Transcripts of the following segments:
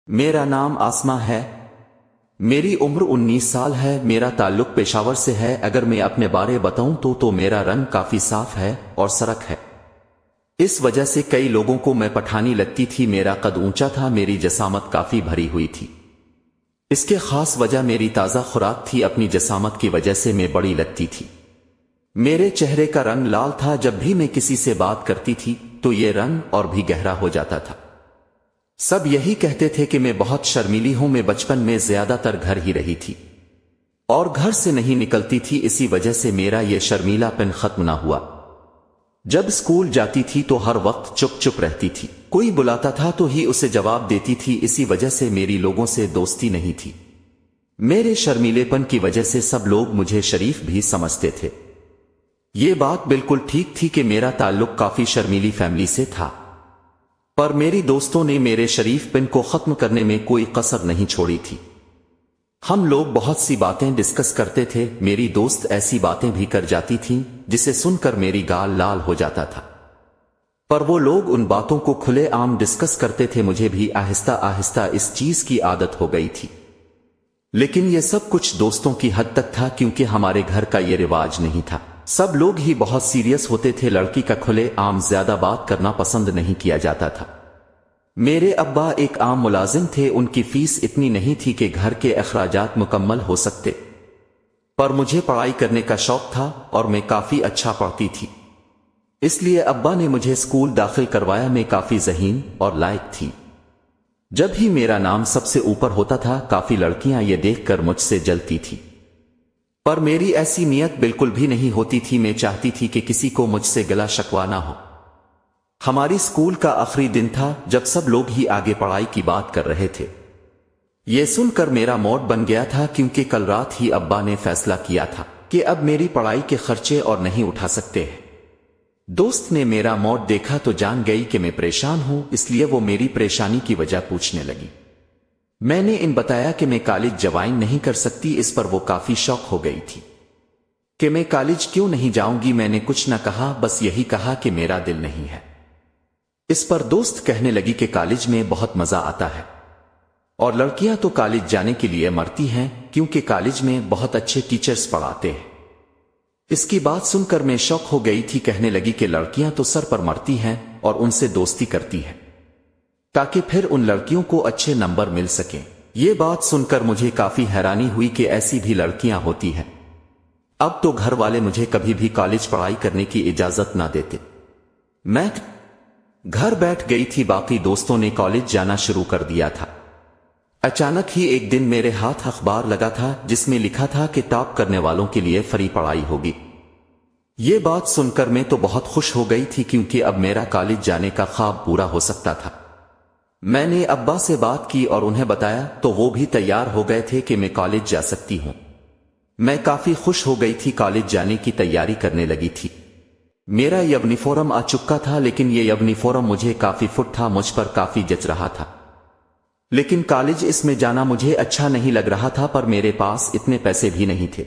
میرا نام آسما ہے۔ میری عمر 19 سال ہے۔ میرا تعلق پشاور سے ہے۔ اگر میں اپنے بارے بتاؤں تو میرا رنگ کافی صاف ہے اور سرخ ہے۔ اس وجہ سے کئی لوگوں کو میں پٹھانی لگتی تھی۔ میرا قد اونچا تھا، میری جسامت کافی بھری ہوئی تھی۔ اس کے خاص وجہ میری تازہ خوراک تھی۔ اپنی جسامت کی وجہ سے میں بڑی لگتی تھی۔ میرے چہرے کا رنگ لال تھا۔ جب بھی میں کسی سے بات کرتی تھی تو یہ رنگ اور بھی گہرا ہو جاتا تھا۔ سب یہی کہتے تھے کہ میں بہت شرمیلی ہوں۔ میں بچپن میں زیادہ تر گھر ہی رہی تھی اور گھر سے نہیں نکلتی تھی۔ اسی وجہ سے میرا یہ شرمیلا پن ختم نہ ہوا۔ جب اسکول جاتی تھی تو ہر وقت چپ چپ رہتی تھی۔ کوئی بلاتا تھا تو ہی اسے جواب دیتی تھی۔ اسی وجہ سے میری لوگوں سے دوستی نہیں تھی۔ میرے شرمیلے پن کی وجہ سے سب لوگ مجھے شریف بھی سمجھتے تھے۔ یہ بات بالکل ٹھیک تھی کہ میرا تعلق کافی شرمیلی فیملی سے تھا، پر میری دوستوں نے میرے شریف پن کو ختم کرنے میں کوئی کسر نہیں چھوڑی تھی۔ ہم لوگ بہت سی باتیں ڈسکس کرتے تھے۔ میری دوست ایسی باتیں بھی کر جاتی تھیں جسے سن کر میری گال لال ہو جاتا تھا، پر وہ لوگ ان باتوں کو کھلے عام ڈسکس کرتے تھے۔ مجھے بھی آہستہ آہستہ اس چیز کی عادت ہو گئی تھی، لیکن یہ سب کچھ دوستوں کی حد تک تھا، کیونکہ ہمارے گھر کا یہ رواج نہیں تھا۔ سب لوگ ہی بہت سیریس ہوتے تھے۔ لڑکی کا کھلے عام زیادہ بات کرنا پسند نہیں کیا جاتا تھا۔ میرے ابا ایک عام ملازم تھے۔ ان کی فیس اتنی نہیں تھی کہ گھر کے اخراجات مکمل ہو سکتے، پر مجھے پڑھائی کرنے کا شوق تھا اور میں کافی اچھا پڑھتی تھی، اس لیے ابا نے مجھے اسکول داخل کروایا۔ میں کافی ذہین اور لائق تھی۔ جب ہی میرا نام سب سے اوپر ہوتا تھا، کافی لڑکیاں یہ دیکھ کر مجھ سے جلتی تھی، پر میری ایسی نیت بالکل بھی نہیں ہوتی تھی۔ میں چاہتی تھی کہ کسی کو مجھ سے گلا شکوا نہ ہو۔ ہماری اسکول کا آخری دن تھا جب سب لوگ ہی آگے پڑھائی کی بات کر رہے تھے۔ یہ سن کر میرا موڈ بن گیا تھا، کیونکہ کل رات ہی ابا نے فیصلہ کیا تھا کہ اب میری پڑھائی کے خرچے اور نہیں اٹھا سکتے ہیں۔ دوست نے میرا موڈ دیکھا تو جان گئی کہ میں پریشان ہوں، اس لیے وہ میری پریشانی کی وجہ پوچھنے لگی۔ میں نے ان بتایا کہ میں کالج جوائن نہیں کر سکتی۔ اس پر وہ کافی شوق ہو گئی تھی کہ میں کالج کیوں نہیں جاؤں گی۔ میں نے کچھ نہ کہا، بس یہی کہا کہ میرا دل نہیں ہے۔ اس پر دوست کہنے لگی کہ کالج میں بہت مزہ آتا ہے اور لڑکیاں تو کالج جانے کے لیے مرتی ہیں، کیونکہ کالج میں بہت اچھے ٹیچرز پڑھاتے ہیں۔ اس کی بات سن کر میں شوق ہو گئی تھی۔ کہنے لگی کہ لڑکیاں تو سر پر مرتی ہیں اور ان سے دوستی کرتی ہیں تاکہ پھر ان لڑکیوں کو اچھے نمبر مل سکیں۔ یہ بات سن کر مجھے کافی حیرانی ہوئی کہ ایسی بھی لڑکیاں ہوتی ہیں۔ اب تو گھر والے مجھے کبھی بھی کالج پڑھائی کرنے کی اجازت نہ دیتے۔ میں گھر بیٹھ گئی تھی۔ باقی دوستوں نے کالج جانا شروع کر دیا تھا۔ اچانک ہی ایک دن میرے ہاتھ اخبار لگا تھا جس میں لکھا تھا کہ ٹاپ کرنے والوں کے لیے فری پڑھائی ہوگی۔ یہ بات سن کر میں تو بہت خوش ہو گئی تھی، کیونکہ اب میرا کالج جانے کا خواب پورا ہو سکتا تھا۔ میں نے ابا سے بات کی اور انہیں بتایا تو وہ بھی تیار ہو گئے تھے کہ میں کالج جا سکتی ہوں۔ میں کافی خوش ہو گئی تھی، کالج جانے کی تیاری کرنے لگی تھی۔ میرا یونیفارم آ چکا تھا، لیکن یہ یونیفارم مجھے کافی فٹ تھا، مجھ پر کافی جچ رہا تھا، لیکن کالج اس میں جانا مجھے اچھا نہیں لگ رہا تھا۔ پر میرے پاس اتنے پیسے بھی نہیں تھے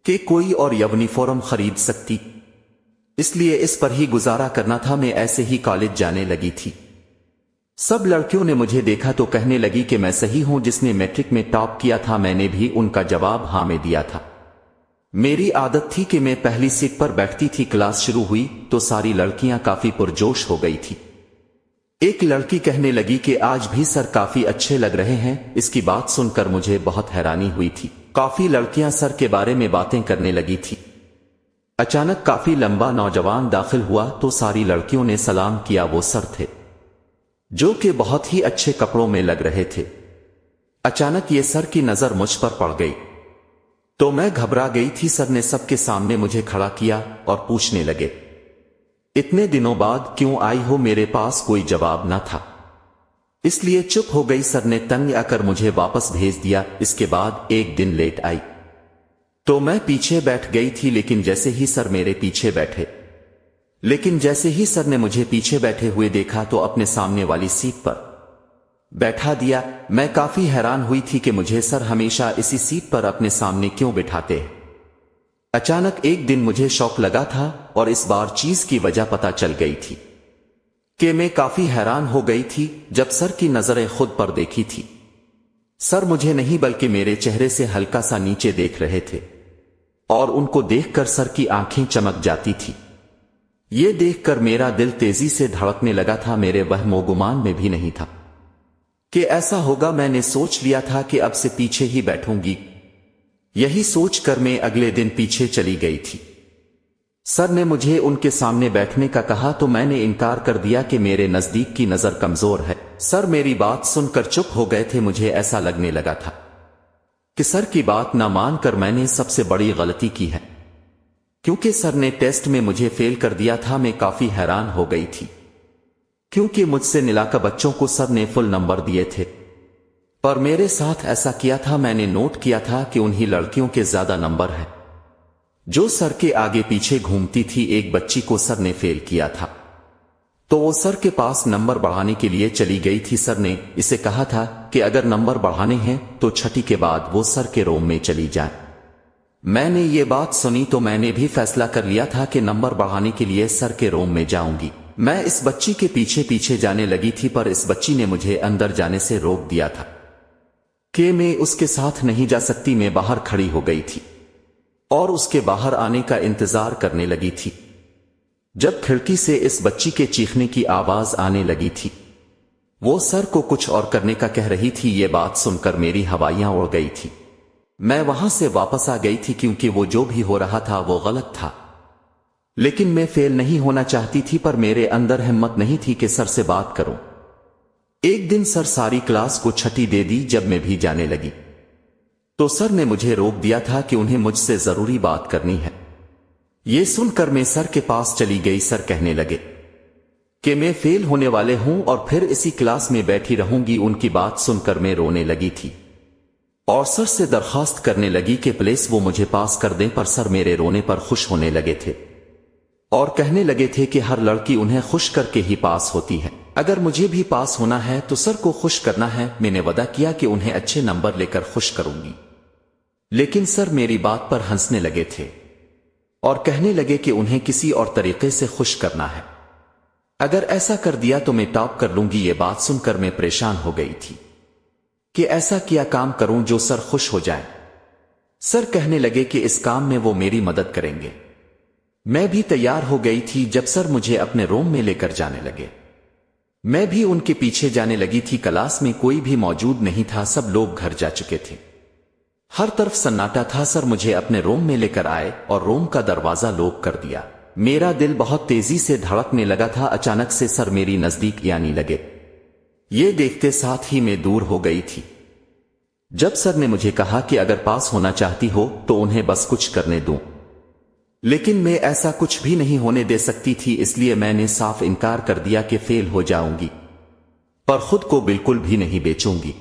کہ کوئی اور یونیفارم خرید سکتی، اس لیے اس پر ہی گزارا کرنا تھا۔ میں ایسے ہی کالج جانے لگی تھی۔ سب لڑکیوں نے مجھے دیکھا تو کہنے لگی کہ میں صحیح ہوں جس نے میٹرک میں ٹاپ کیا تھا۔ میں نے بھی ان کا جواب ہاں میں دیا تھا۔ میری عادت تھی کہ میں پہلی سیٹ پر بیٹھتی تھی۔ کلاس شروع ہوئی تو ساری لڑکیاں کافی پرجوش ہو گئی تھی۔ ایک لڑکی کہنے لگی کہ آج بھی سر کافی اچھے لگ رہے ہیں۔ اس کی بات سن کر مجھے بہت حیرانی ہوئی تھی۔ کافی لڑکیاں سر کے بارے میں باتیں کرنے لگی تھی۔ اچانک کافی لمبا نوجوان داخل ہوا تو ساری لڑکیوں نے سلام کیا۔ وہ سر تھے جو کہ بہت ہی اچھے کپڑوں میں لگ رہے تھے۔ اچانک یہ سر کی نظر مجھ پر پڑ گئی تو میں گھبرا گئی تھی۔ سر نے سب کے سامنے مجھے کھڑا کیا اور پوچھنے لگے، اتنے دنوں بعد کیوں آئی ہو؟ میرے پاس کوئی جواب نہ تھا، اس لیے چپ ہو گئی۔ سر نے تنگ آ کر مجھے واپس بھیج دیا۔ اس کے بعد ایک دن لیٹ آئی تو میں پیچھے بیٹھ گئی تھی، لیکن جیسے ہی سر نے مجھے پیچھے بیٹھے ہوئے دیکھا تو اپنے سامنے والی سیٹ پر بیٹھا دیا۔ میں کافی حیران ہوئی تھی کہ مجھے سر ہمیشہ اسی سیٹ پر اپنے سامنے کیوں بٹھاتے ہیں۔ اچانک ایک دن مجھے شوق لگا تھا اور اس بار چیز کی وجہ پتہ چل گئی تھی۔ کہ میں کافی حیران ہو گئی تھی جب سر کی نظریں خود پر دیکھی تھی۔ سر مجھے نہیں بلکہ میرے چہرے سے ہلکا سا نیچے دیکھ رہے تھے، اور ان کو دیکھ کر سر کی آنکھیں چمک جاتی تھی۔ یہ دیکھ کر میرا دل تیزی سے دھڑکنے لگا تھا، میرے وہم و گمان میں بھی نہیں تھا کہ ایسا ہوگا۔ میں نے سوچ لیا تھا کہ اب سے پیچھے ہی بیٹھوں گی۔ یہی سوچ کر میں اگلے دن پیچھے چلی گئی تھی۔ سر نے مجھے ان کے سامنے بیٹھنے کا کہا تو میں نے انکار کر دیا کہ میرے نزدیک کی نظر کمزور ہے۔ سر میری بات سن کر چپ ہو گئے تھے۔ مجھے ایسا لگنے لگا تھا کہ سر کی بات نہ مان کر میں نے سب سے بڑی غلطی کی ہے، کیونکہ سر نے ٹیسٹ میں مجھے فیل کر دیا تھا۔ میں کافی حیران ہو گئی تھی، کیونکہ مجھ سے نلاکا بچوں کو سر نے فل نمبر دیے تھے، پر میرے ساتھ ایسا کیا تھا۔ میں نے نوٹ کیا تھا کہ انہی لڑکیوں کے زیادہ نمبر ہیں جو سر کے آگے پیچھے گھومتی تھی۔ ایک بچی کو سر نے فیل کیا تھا تو وہ سر کے پاس نمبر بڑھانے کے لیے چلی گئی تھی۔ سر نے اسے کہا تھا کہ اگر نمبر بڑھانے ہیں تو چھٹی کے بعد وہ سر کے روم میں چلی جائے۔ میں نے یہ بات سنی تو میں نے بھی فیصلہ کر لیا تھا کہ نمبر بڑھانے کے لیے سر کے روم میں جاؤں گی۔ میں اس بچی کے پیچھے پیچھے جانے لگی تھی، پر اس بچی نے مجھے اندر جانے سے روک دیا تھا کہ میں اس کے ساتھ نہیں جا سکتی۔ میں باہر کھڑی ہو گئی تھی اور اس کے باہر آنے کا انتظار کرنے لگی تھی، جب کھڑکی سے اس بچی کے چیخنے کی آواز آنے لگی تھی۔ وہ سر کو کچھ اور کرنے کا کہہ رہی تھی۔ یہ بات سن کر میری ہوائیاں اڑ گئی تھی۔ میں وہاں سے واپس آ گئی تھی، کیونکہ وہ جو بھی ہو رہا تھا وہ غلط تھا، لیکن میں فیل نہیں ہونا چاہتی تھی۔ پر میرے اندر ہمت نہیں تھی کہ سر سے بات کروں۔ ایک دن سر ساری کلاس کو چھٹی دے دی۔ جب میں بھی جانے لگی تو سر نے مجھے روک دیا تھا کہ انہیں مجھ سے ضروری بات کرنی ہے۔ یہ سن کر میں سر کے پاس چلی گئی۔ سر کہنے لگے کہ میں فیل ہونے والے ہوں اور پھر اسی کلاس میں بیٹھی رہوں گی۔ ان کی بات سن کر میں رونے لگی تھی اور سر سے درخواست کرنے لگی کہ پلیز وہ مجھے پاس کر دیں، پر سر میرے رونے پر خوش ہونے لگے تھے اور کہنے لگے تھے کہ ہر لڑکی انہیں خوش کر کے ہی پاس ہوتی ہے، اگر مجھے بھی پاس ہونا ہے تو سر کو خوش کرنا ہے۔ میں نے وعدہ کیا کہ انہیں اچھے نمبر لے کر خوش کروں گی، لیکن سر میری بات پر ہنسنے لگے تھے اور کہنے لگے کہ انہیں کسی اور طریقے سے خوش کرنا ہے، اگر ایسا کر دیا تو میں ٹاپ کر لوں گی۔ یہ بات سن کر میں پریشان ہو گئی تھی کہ ایسا کیا کام کروں جو سر خوش ہو جائے۔ سر کہنے لگے کہ اس کام میں وہ میری مدد کریں گے۔ میں بھی تیار ہو گئی تھی جب سر مجھے اپنے روم میں لے کر جانے لگے۔ میں بھی ان کے پیچھے جانے لگی تھی۔ کلاس میں کوئی بھی موجود نہیں تھا، سب لوگ گھر جا چکے تھے، ہر طرف سناٹا تھا۔ سر مجھے اپنے روم میں لے کر آئے اور روم کا دروازہ لاک کر دیا۔ میرا دل بہت تیزی سے دھڑکنے لگا تھا۔ اچانک سے سر میری نزدیک آنے لگے، یہ دیکھتے ساتھ ہی میں دور ہو گئی تھی۔ جب سر نے مجھے کہا کہ اگر پاس ہونا چاہتی ہو تو انہیں بس کچھ کرنے دوں، لیکن میں ایسا کچھ بھی نہیں ہونے دے سکتی تھی، اس لیے میں نے صاف انکار کر دیا کہ فیل ہو جاؤں گی، پر خود کو بالکل بھی نہیں بیچوں گی۔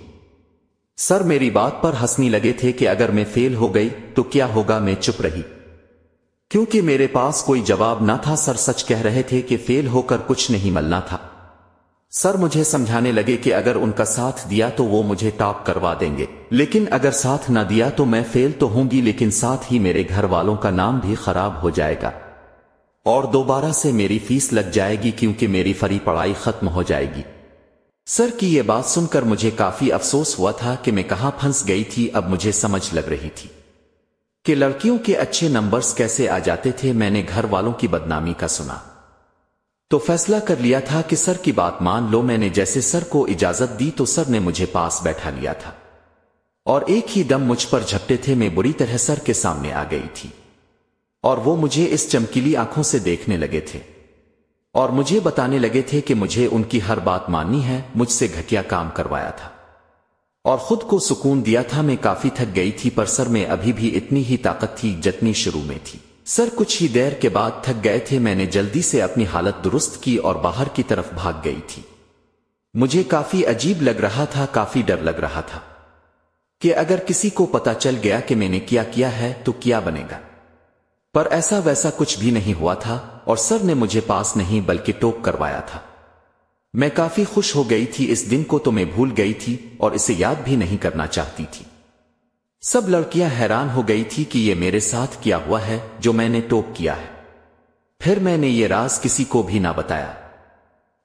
سر میری بات پر ہنسنے لگے تھے کہ اگر میں فیل ہو گئی تو کیا ہوگا۔ میں چپ رہی کیونکہ میرے پاس کوئی جواب نہ تھا۔ سر سچ کہہ رہے تھے کہ فیل ہو کر کچھ نہیں ملنا تھا۔ سر مجھے سمجھانے لگے کہ اگر ان کا ساتھ دیا تو وہ مجھے ٹاپ کروا دیں گے، لیکن اگر ساتھ نہ دیا تو میں فیل تو ہوں گی، لیکن ساتھ ہی میرے گھر والوں کا نام بھی خراب ہو جائے گا اور دوبارہ سے میری فیس لگ جائے گی، کیونکہ میری فری پڑھائی ختم ہو جائے گی۔ سر کی یہ بات سن کر مجھے کافی افسوس ہوا تھا کہ میں کہاں پھنس گئی تھی۔ اب مجھے سمجھ لگ رہی تھی کہ لڑکیوں کے اچھے نمبرز کیسے آ جاتے تھے۔ میں نے گھر والوں کی بدنامی کا سنا تو فیصلہ کر لیا تھا کہ سر کی بات مان لو۔ میں نے جیسے سر کو اجازت دی تو سر نے مجھے پاس بیٹھا لیا تھا اور ایک ہی دم مجھ پر جھپٹے تھے۔ میں بری طرح سر کے سامنے آ گئی تھی اور وہ مجھے اس چمکیلی آنکھوں سے دیکھنے لگے تھے اور مجھے بتانے لگے تھے کہ مجھے ان کی ہر بات ماننی ہے۔ مجھ سے گھٹیا کام کروایا تھا اور خود کو سکون دیا تھا۔ میں کافی تھک گئی تھی، پر سر میں ابھی بھی اتنی ہی طاقت تھی جتنی شروع میں تھی۔ سر کچھ ہی دیر کے بعد تھک گئے تھے۔ میں نے جلدی سے اپنی حالت درست کی اور باہر کی طرف بھاگ گئی تھی۔ مجھے کافی عجیب لگ رہا تھا، کافی ڈر لگ رہا تھا کہ اگر کسی کو پتا چل گیا کہ میں نے کیا ہے تو کیا بنے گا، پر ایسا ویسا کچھ بھی نہیں ہوا تھا اور سر نے مجھے پاس نہیں بلکہ ٹاپ کروایا تھا۔ میں کافی خوش ہو گئی تھی۔ اس دن کو تو میں بھول گئی تھی اور اسے یاد بھی نہیں کرنا چاہتی تھی۔ سب لڑکیاں حیران ہو گئی تھی کہ یہ میرے ساتھ کیا ہوا ہے جو میں نے ٹاپ کیا ہے۔ پھر میں نے یہ راز کسی کو بھی نہ بتایا۔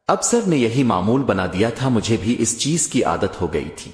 اب سر نے یہی معمول بنا دیا تھا، مجھے بھی اس چیز کی عادت ہو گئی تھی۔